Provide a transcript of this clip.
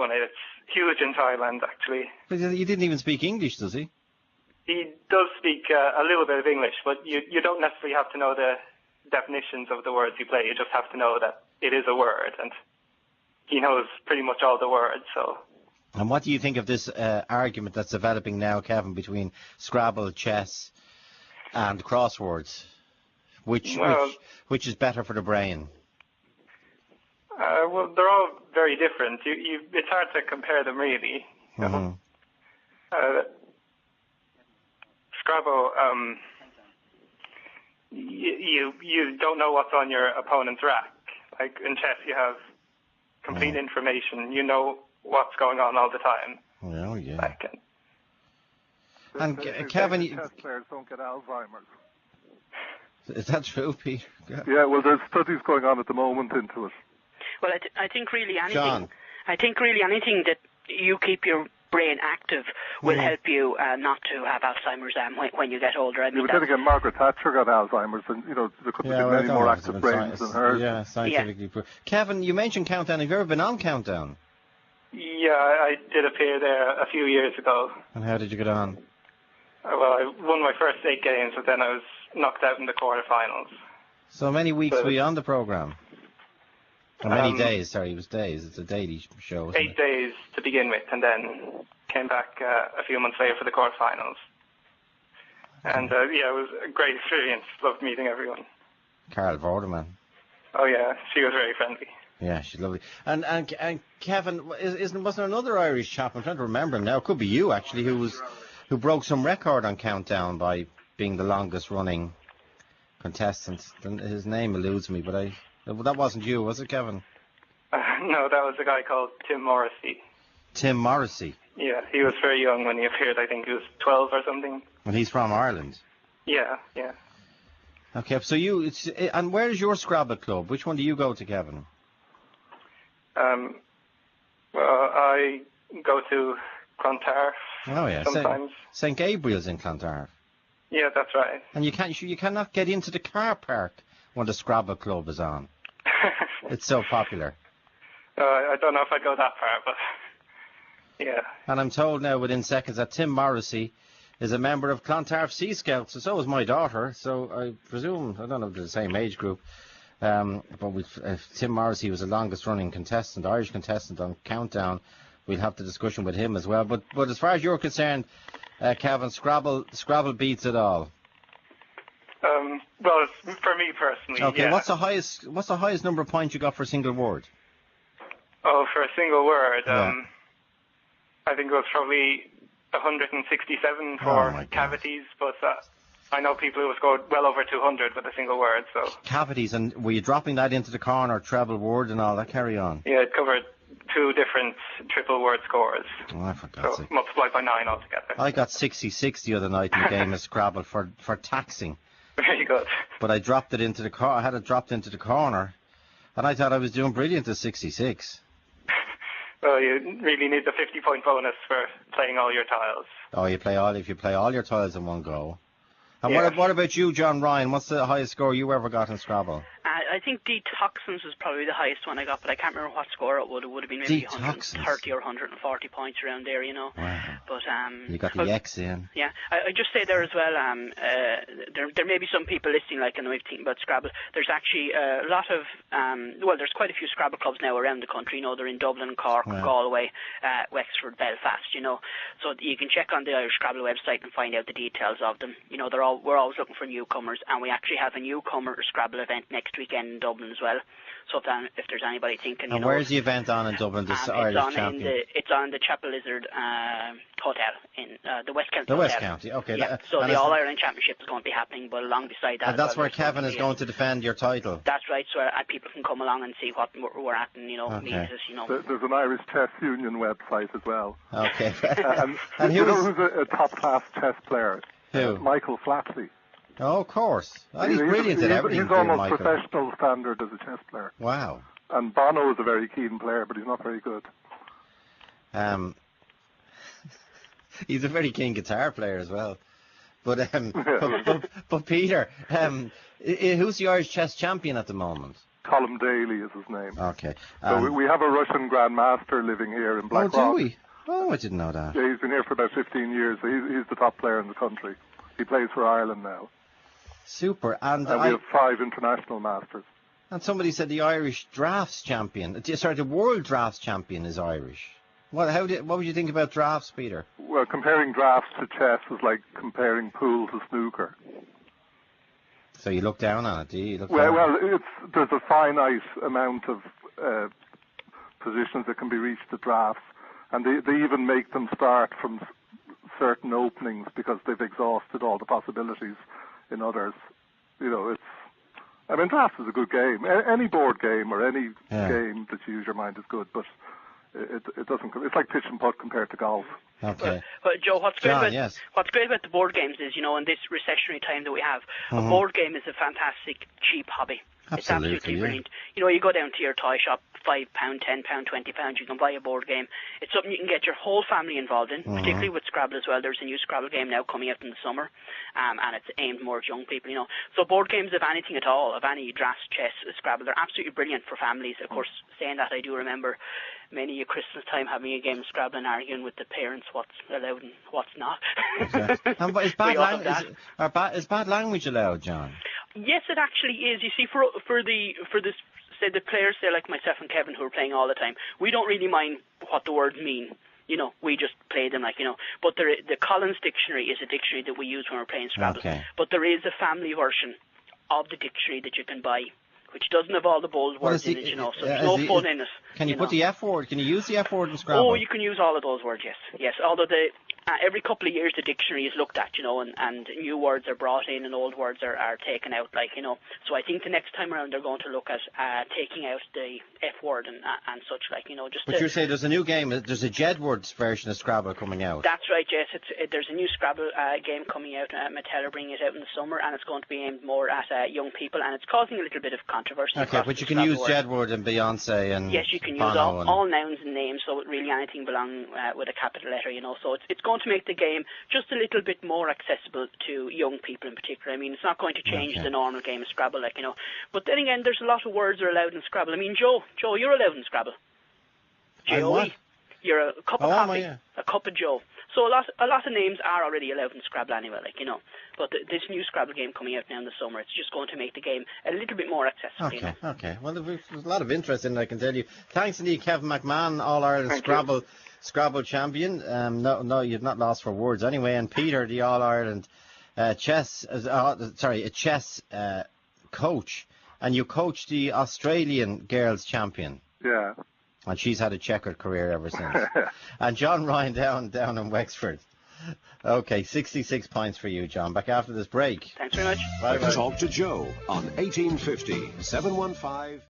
won it. It's huge in Thailand, actually. But he didn't even speak English, does he? He does speak a little bit of English, but you don't necessarily have to know the definitions of the words you play. You just have to know that it is a word, and he knows pretty much all the words. So. And what do you think of this argument that's developing now, Kevin, between Scrabble, chess, and crosswords? Which is better for the brain? Well, they're all very different. It's hard to compare them, really. Mm-hmm. Scrabble, you don't know what's on your opponent's rack. Like in chess, you have complete information. You know what's going on all the time. Oh, yeah. Like, and Kevin, chess players don't get Alzheimer's. Is that true, Peter? Yeah, well, there's studies going on at the moment into it. Well, I think really anything. John. I think really anything that you keep your brain active will help you not to have Alzheimer's when you get older. I mean, but then again, Margaret Thatcher got Alzheimer's, and there could be many more active brains than hers. Yeah, scientifically proved. Kevin, you mentioned Countdown. Have you ever been on Countdown? Yeah, I did appear there a few years ago. And how did you get on? Well, I won my first 8 games, but then I was knocked out in the quarterfinals. So many weeks were you on the programme? Or many days? Sorry, it was days. It's a daily show. 8 days to begin with, and then came back a few months later for the quarterfinals. And it was a great experience. Loved meeting everyone. Carol Vorderman. Oh yeah, she was very friendly. Yeah, she's lovely. And Kevin, wasn't there another Irish chap? I'm trying to remember him now. It could be you actually, who broke some record on Countdown by being the longest running contestant. His name eludes me, but that wasn't you, was it, Kevin? No, that was a guy called Tim Morrissey. Tim Morrissey? Yeah, he was very young when he appeared. I think he was 12 or something. And he's from Ireland? Yeah. Okay, so and where is your Scrabble club? Which one do you go to, Kevin? Well, I go to Clontarf. Oh yeah, sometimes. St. Gabriel's in Clontarf. Yeah, that's right. And you cannot get into the car park when the Scrabble club is on. It's so popular. I don't know if I'd go that far, but yeah. And I'm told now within seconds that Tim Morrissey is a member of Clontarf Sea Scouts, and so is my daughter. So I presume, I don't know if they're the same age group, but Tim Morrissey was the longest running contestant, Irish contestant on Countdown. We'll have the discussion with him as well. But as far as you're concerned, Kevin, Scrabble beats it all. Well, for me personally, okay. Yeah. What's the highest number of points you got for a single word? Oh, for a single word, I think it was probably 167 for cavities, but I know people who have scored well over 200 with a single word. So cavities, and were you dropping that into the corner, treble word and all that? Carry on. Yeah, it covered 2 different triple word scores. Oh, I forgot. So multiplied by 9 altogether. I got 66 the other night in the game of Scrabble for taxing. Very good. But I dropped it into the corner. I had it dropped into the corner, and I thought I was doing brilliant at 66. Well, you really need the 50-point bonus for playing all your tiles. Oh, if you play all your tiles in one go. And what about you, John Ryan? What's the highest score you ever got in Scrabble? I think Detoxins was probably the highest one I got, but I can't remember what score it would. It would have been maybe 130 or 140 points around there, you know. Wow. But you got the X in. Yeah, I just say there as well. There may be some people listening, like, and I'm thinking about Scrabble. There's actually a lot of there's quite a few Scrabble clubs now around the country. You know, they're in Dublin, Cork, Galway, Wexford, Belfast. You know, so you can check on the Irish Scrabble website and find out the details of them. You know, we're always looking for newcomers, and we actually have a newcomer Scrabble event next weekend in Dublin as well. So if there's anybody thinking, and where's the event on in Dublin? This Irish Champion. It's on the Chapel Lizard Hotel in the West County. The West County, okay. Yeah. So the All Ireland Championship is going to be happening, but along beside that. And that's where Kevin is going to defend your title. That's right. So people can come along and see what we're at, and meet us. There's an Irish Chess Union website as well. Okay. and who's a top-class chess player? Who? Michael Flatley. Oh, of course. He's brilliant at everything. He's almost professional standard as a chess player. Wow. And Bono is a very keen player, but he's not very good. He's a very keen guitar player as well. But Peter, who's the Irish chess champion at the moment? Colm Daly is his name. Okay. So we have a Russian Grandmaster living here in Blackrock. Oh, do we? Oh, I didn't know that. Yeah, he's been here for about 15 years. So he's the top player in the country. He plays for Ireland now. Super. And we have 5 international masters. And somebody said the Irish drafts champion. Sorry, the world drafts champion is Irish. What would you think about drafts, Peter? Well, comparing drafts to chess is like comparing pool to snooker. So you look down on it, do you? There's a finite amount of positions that can be reached at drafts, and they even make them start from certain openings because they've exhausted all the possibilities in others. Drafts is a good game. Any board game or any game that you use your mind is good, but it doesn't. It's like pitch and putt compared to golf. Okay. But Joe, what's great about the board games is, in this recessionary time that we have, a board game is a fantastic, cheap hobby. It's absolutely brilliant. You go down to your toy shop, £5, £10, £20, you can buy a board game. It's something you can get your whole family involved in, particularly with Scrabble as well. There's a new Scrabble game now coming out in the summer, and it's aimed more at young people, So board games of anything at all, of any drafts, chess, Scrabble, they're absolutely brilliant for families. Of course, saying that, I do remember many a Christmas time having a game of Scrabble and arguing with the parents what's allowed and what's not. Okay. Is bad language allowed, John? Yes, it actually is. You see, for the players, say like myself and Kevin, who are playing all the time, we don't really mind what the words mean. We just play them But the Collins Dictionary is a dictionary that we use when we're playing Scrabble. Okay. But there is a family version of the dictionary that you can buy, which doesn't have all the bold words in it, so there's no fun in it. Can you put the F word? Can you use the F word in Scrabble? Oh, you can use all of those words, yes. Although every couple of years the dictionary is looked at, and new words are brought in and old words are taken out, So I think the next time around they're going to look at taking out the F word and such, But you say there's a new game, there's a Jedward's version of Scrabble coming out. That's right, yes. There's a new Scrabble game coming out. Mattel are bringing it out in the summer, and it's going to be aimed more at young people, and it's causing a little bit of controversy. Okay, but you can use Jedward and Beyonce and yes, you can use all nouns and names, so really anything belong with a capital letter, So it's going to make the game just a little bit more accessible to young people in particular. It's not going to change the normal game of Scrabble, But then again, there's a lot of words are allowed in Scrabble. Joe, you're allowed in Scrabble. Joey, you're a cup of coffee, a cup of Joe. So a lot of names are already allowed in Scrabble anyway, But this new Scrabble game coming out now in the summer, it's just going to make the game a little bit more accessible. Okay. Well, there's a lot of interest in it, I can tell you. Thanks indeed, Kevin McMahon, All-Ireland Scrabble champion. No, you've not lost for words anyway. And Peter, the All-Ireland chess coach. And you coach the Australian girls champion. Yeah. And she's had a checkered career ever since. And John Ryan down in Wexford. Okay, 66 points for you, John. Back after this break. Thanks very much. Bye. Talk to Joe on 1850 715.